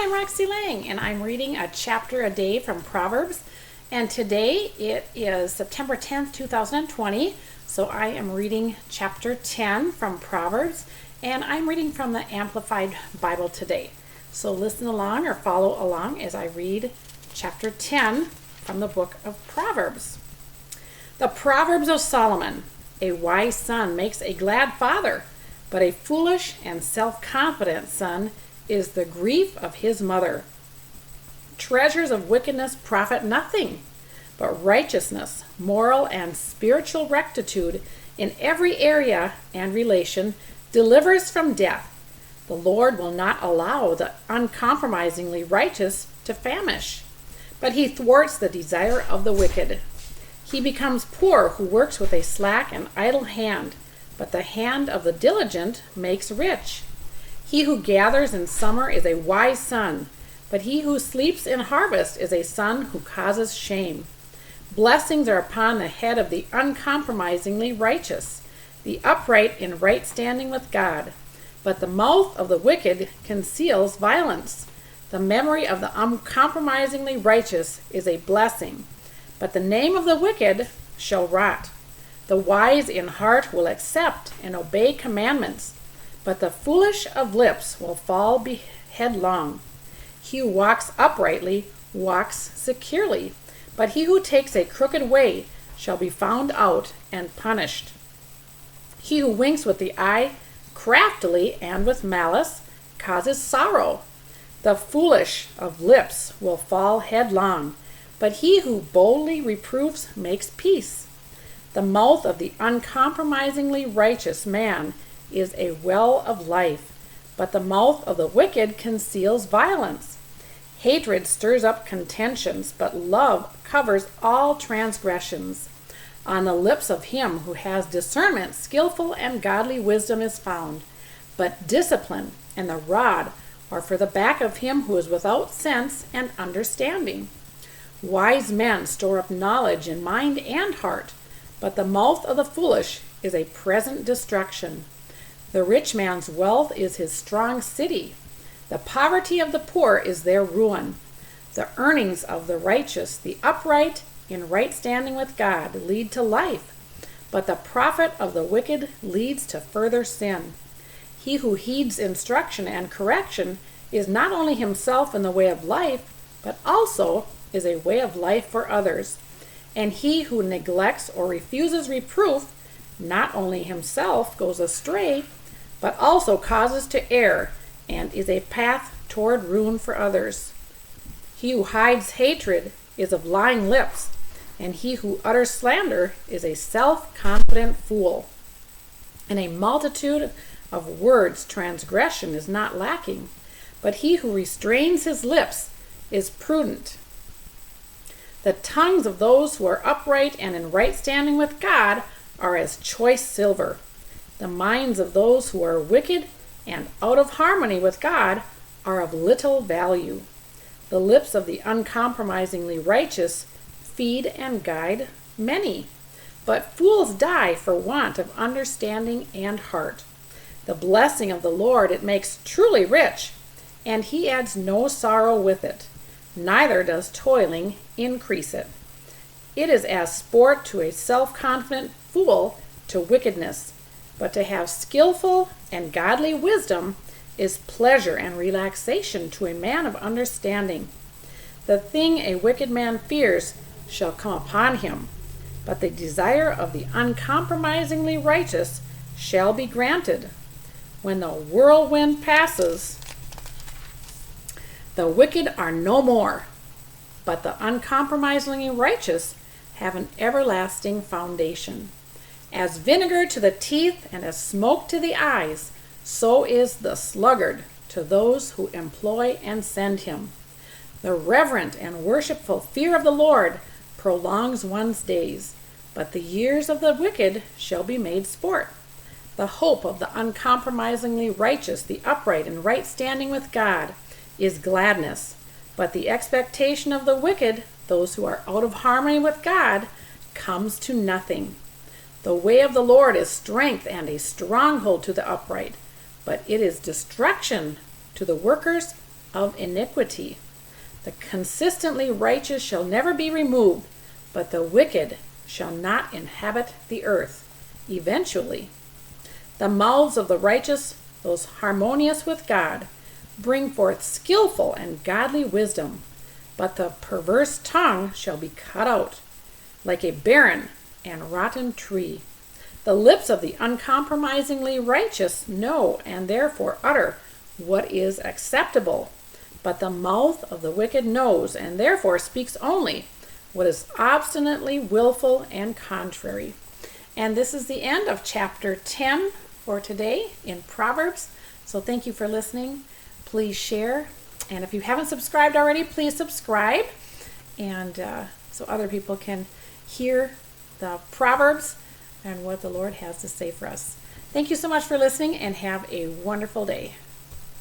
I'm Roxy Lang, and I'm reading a chapter a day from Proverbs. And today it is September 10th, 2020. So I am reading chapter 10 from Proverbs, and I'm reading from the Amplified Bible today. So listen along or follow along as I read chapter 10 from the book of Proverbs. The Proverbs of Solomon. A wise son makes a glad father, but a foolish and self-confident son is the grief of his mother. Treasures of wickedness profit nothing, but righteousness, moral and spiritual rectitude in every area and relation delivers from death. The Lord will not allow the uncompromisingly righteous to famish, but he thwarts the desire of the wicked. He becomes poor who works with a slack and idle hand, but the hand of the diligent makes rich. He who gathers in summer is a wise son, but he who sleeps in harvest is a son who causes shame. Blessings are upon the head of the uncompromisingly righteous, the upright in right standing with God. But the mouth of the wicked conceals violence. The memory of the uncompromisingly righteous is a blessing, but the name of the wicked shall rot. The wise in heart will accept and obey commandments, but the foolish of lips will fall headlong. He who walks uprightly walks securely, but he who takes a crooked way shall be found out and punished. He who winks with the eye craftily and with malice causes sorrow. The foolish of lips will fall headlong, but he who boldly reproves makes peace. The mouth of the uncompromisingly righteous man is a well of life, but the mouth of the wicked conceals violence. Hatred stirs up contentions, but love covers all transgressions. On the lips of him who has discernment, skillful and godly wisdom is found, but discipline and the rod are for the back of him who is without sense and understanding. Wise men store up knowledge in mind and heart, but the mouth of the foolish is a present destruction. The rich man's wealth is his strong city. The poverty of the poor is their ruin. The earnings of the righteous, the upright, in right standing with God, lead to life, but the profit of the wicked leads to further sin. He who heeds instruction and correction is not only himself in the way of life, but also is a way of life for others. And he who neglects or refuses reproof, not only himself goes astray, but also causes to err, and is a path toward ruin for others. He who hides hatred is of lying lips, and he who utters slander is a self-confident fool. In a multitude of words transgression is not lacking, but he who restrains his lips is prudent. The tongues of those who are upright and in right standing with God are as choice silver. The minds of those who are wicked and out of harmony with God are of little value. The lips of the uncompromisingly righteous feed and guide many, but fools die for want of understanding and heart. The blessing of the Lord it makes truly rich, and he adds no sorrow with it, neither does toiling increase it. It is as sport to a self-confident fool to wickedness, but to have skillful and godly wisdom is pleasure and relaxation to a man of understanding. The thing a wicked man fears shall come upon him, but the desire of the uncompromisingly righteous shall be granted. When the whirlwind passes, the wicked are no more, but the uncompromisingly righteous have an everlasting foundation. As vinegar to the teeth and as smoke to the eyes, so is the sluggard to those who employ and send him. The reverent and worshipful fear of the Lord prolongs one's days, but the years of the wicked shall be made sport. The hope of the uncompromisingly righteous, the upright and right standing with God, is gladness, but the expectation of the wicked, those who are out of harmony with God, comes to nothing. The way of the Lord is strength and a stronghold to the upright, but it is destruction to the workers of iniquity. The consistently righteous shall never be removed, but the wicked shall not inhabit the earth. Eventually, the mouths of the righteous, those harmonious with God, bring forth skillful and godly wisdom, but the perverse tongue shall be cut out, like a barren and rotten tree. The lips of the uncompromisingly righteous know and therefore utter what is acceptable, but the mouth of the wicked knows and therefore speaks only what is obstinately willful and contrary. And this is the end of chapter 10 for today in Proverbs. So thank you for listening. Please share. And if you haven't subscribed already, please subscribe. And so other people can hear the Proverbs and what the Lord has to say for us. Thank you so much for listening and have a wonderful day.